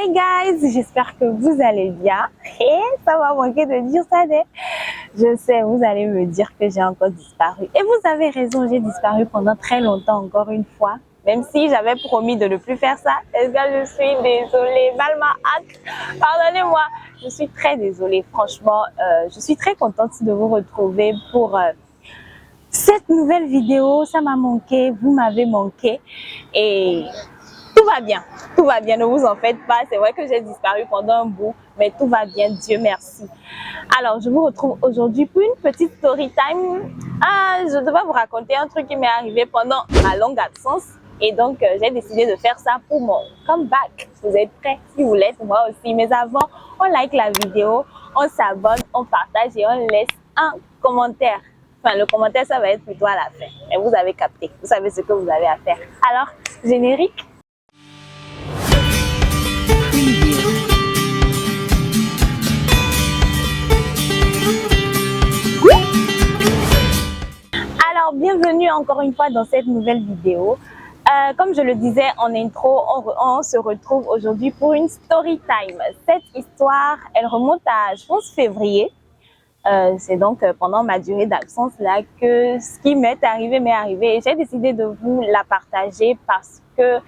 Hi guys, j'espère que vous allez bien. Et ça m'a manqué de dire ça, mais je sais, vous allez me dire que j'ai encore disparu. Et vous avez raison, j'ai disparu pendant très longtemps encore une fois. Même si j'avais promis de ne plus faire ça. Est-ce que je suis désolée? Balma, pardonnez-moi. Je suis très désolée, franchement. Je suis très contente de vous retrouver pour cette nouvelle vidéo. Ça m'a manqué, vous m'avez manqué. Et tout va bien, ne vous en faites pas. C'est vrai que j'ai disparu pendant un bout, mais tout va bien, Dieu merci. Alors, je vous retrouve aujourd'hui pour une petite story time. Je devais vous raconter un truc qui m'est arrivé pendant ma longue absence. Et donc, j'ai décidé de faire ça pour mon comeback. Vous êtes prêts? Si vous l'êtes, moi aussi. Mais avant, on like la vidéo, on s'abonne, on partage et on laisse un commentaire. Enfin, le commentaire, ça va être plutôt à la fin. Mais vous avez capté. Vous savez ce que vous avez à faire. Alors, générique. Alors, bienvenue encore une fois dans cette nouvelle vidéo. Comme je le disais en intro, on se retrouve aujourd'hui pour une story time. Cette histoire, elle remonte à, je pense, février. C'est donc pendant ma durée d'absence là que ce qui m'est arrivé et j'ai décidé de vous la partager parce que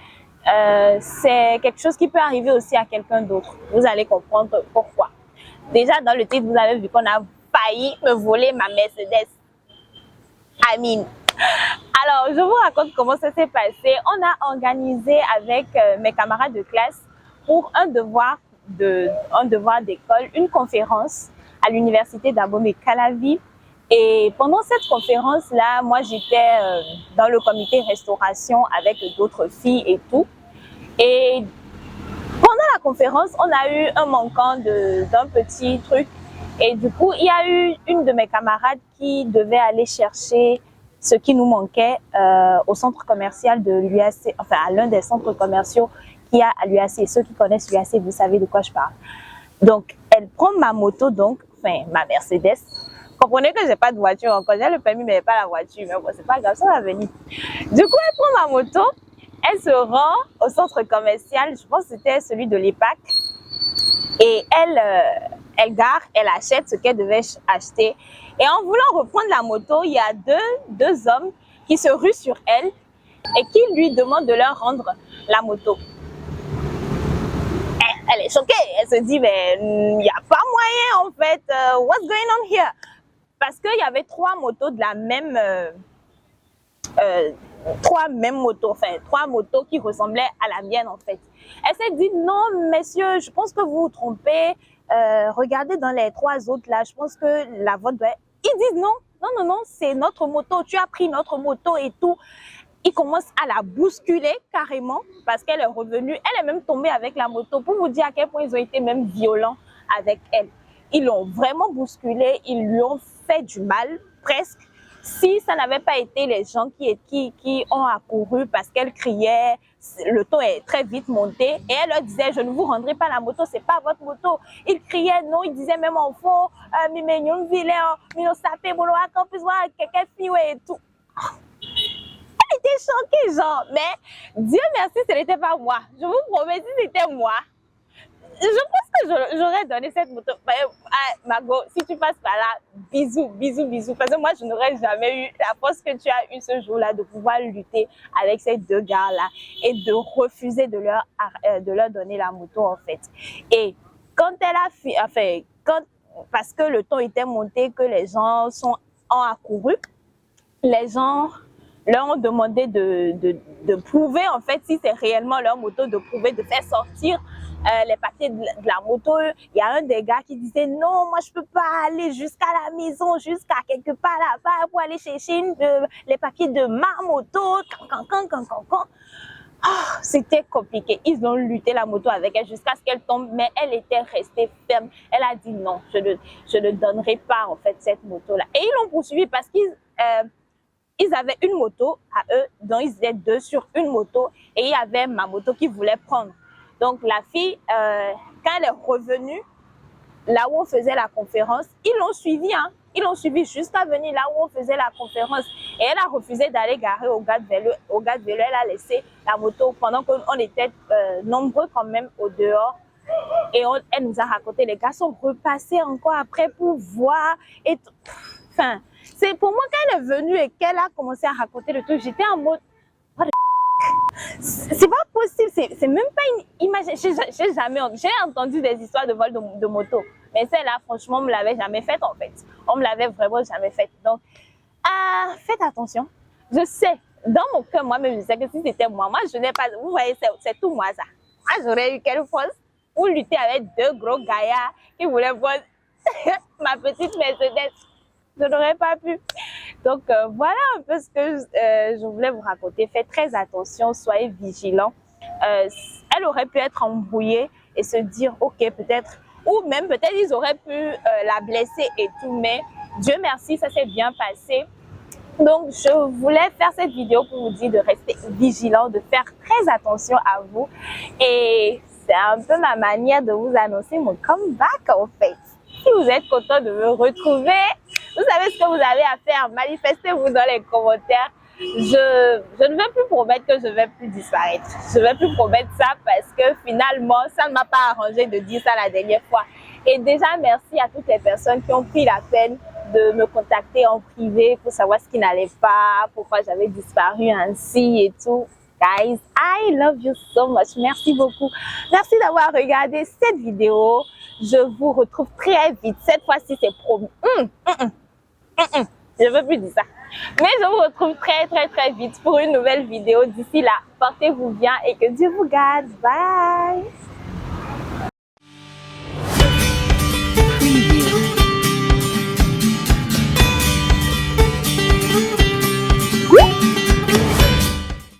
c'est quelque chose qui peut arriver aussi à quelqu'un d'autre. Vous allez comprendre pourquoi. Déjà dans le titre, vous avez vu qu'on a failli me voler ma Mercedes. Amine. Alors, je vous raconte comment ça s'est passé. On a organisé avec mes camarades de classe pour un devoir d'école, une conférence à l'université d'Abomey-Calavi. Et pendant cette conférence-là, moi, j'étais dans le comité restauration avec d'autres filles et tout. Et pendant la conférence, on a eu un manquant d'un petit truc. Et du coup, il y a eu une de mes camarades qui devait aller chercher ce qui nous manquait au centre commercial de l'UAC, enfin à l'un des centres commerciaux qu'il y a à l'UAC. Ceux qui connaissent l'UAC, vous savez de quoi je parle. Donc, elle prend ma moto, enfin ma Mercedes. Comprenez que j'ai pas de voiture encore. J'ai le permis, mais pas la voiture. Mais bon, c'est pas grave, ça va venir. Du coup, elle prend ma moto. Elle se rend au centre commercial, je pense que c'était celui de l'EPAC. Et elle gare, elle achète ce qu'elle devait acheter. Et en voulant reprendre la moto, il y a deux hommes qui se ruent sur elle et qui lui demandent de leur rendre la moto. Elle est choquée, elle se dit, mais il n'y a pas moyen en fait, what's going on here? Parce qu'il y avait trois motos de la même... trois motos qui ressemblaient à la mienne en fait. Elle s'est dit non messieurs, je pense que vous vous trompez, regardez dans les trois autres là, je pense que la vôtre doit... Ils disent non, c'est notre moto, tu as pris notre moto et tout. Ils commencent à la bousculer carrément parce qu'elle est revenue, elle est même tombée avec la moto pour vous dire à quel point ils ont été même violents avec elle. Ils l'ont vraiment bousculée, ils lui ont fait du mal presque. Si ça n'avait pas été les gens qui ont accouru parce qu'elle criait, le ton est très vite monté et elle leur disait je ne vous rendrai pas la moto, c'est pas votre moto. Ils criaient non, ils disaient même en fond, mais nous vilain, mais nous sapé, bon, qu'on puisse voir quelqu'un fille et tout. Elle était choquée genre, mais Dieu merci, ce n'était pas moi. Je vous promets, si c'était moi, je pense que j'aurais donné cette moto. Margot, si tu passes par là, bisous. Parce que moi, je n'aurais jamais eu la force que tu as eu ce jour-là de pouvoir lutter avec ces deux gars-là et de refuser de leur donner la moto, en fait. Et quand elle a fait, parce que le ton était monté, que les gens ont accouru, les gens leur ont demandé de prouver, en fait, si c'est réellement leur moto, de prouver, de faire sortir les papiers de la moto. Il y a un des gars qui disait non, moi je peux pas aller jusqu'à la maison, jusqu'à quelque part là-bas pour aller chercher les papiers de ma moto. C'était compliqué. Ils ont lutté la moto avec elle jusqu'à ce qu'elle tombe, mais elle était restée ferme. Elle a dit non, je ne donnerai pas en fait cette moto-là. Et ils l'ont poursuivi parce qu'ils avaient une moto à eux, donc ils étaient deux sur une moto et il y avait ma moto qu'ils voulaient prendre. Donc la fille, quand elle est revenue, là où on faisait la conférence, ils l'ont suivie, ils l'ont suivie jusqu'à venir là où on faisait la conférence. Et elle a refusé d'aller garer au gars de vélo. Elle a laissé la moto pendant qu'on était nombreux quand même au dehors Et elle nous a raconté, les gars sont repassés encore après pour voir. Et enfin, c'est pour moi, quand elle est venue et qu'elle a commencé à raconter le truc, j'étais en mode, c'est pas possible, c'est même pas une image. J'ai entendu des histoires de vol de moto, mais celle-là, franchement, on me l'avait jamais faite en fait. On me l'avait vraiment jamais faite. Donc, faites attention. Je sais, dans mon cœur, moi-même, je sais que si c'était moi, je n'ai pas. Vous voyez, c'est tout moi ça. Moi, j'aurais eu quelle force pour lutter avec deux gros gaillards qui voulaient voir ma petite Mercedes. Je n'aurais pas pu. Donc, voilà un peu ce que je voulais vous raconter. Faites très attention, soyez vigilants. Elle aurait pu être embrouillée et se dire, ok, peut-être, ou même peut-être ils auraient pu la blesser et tout, mais Dieu merci, ça s'est bien passé. Donc, je voulais faire cette vidéo pour vous dire de rester vigilant, de faire très attention à vous. Et c'est un peu ma manière de vous annoncer mon comeback en fait. Si vous êtes content de me retrouver, vous savez ce que vous avez à faire. Manifestez-vous dans les commentaires. Je ne vais plus promettre que je ne vais plus disparaître. Je ne vais plus promettre ça parce que finalement, ça ne m'a pas arrangé de dire ça la dernière fois. Et déjà, merci à toutes les personnes qui ont pris la peine de me contacter en privé pour savoir ce qui n'allait pas, pourquoi j'avais disparu ainsi et tout. Guys, I love you so much. Merci beaucoup. Merci d'avoir regardé cette vidéo. Je vous retrouve très vite. Cette fois-ci, c'est promis. Je ne veux plus dire ça. Mais je vous retrouve très vite pour une nouvelle vidéo. D'ici là, portez-vous bien et que Dieu vous garde. Bye!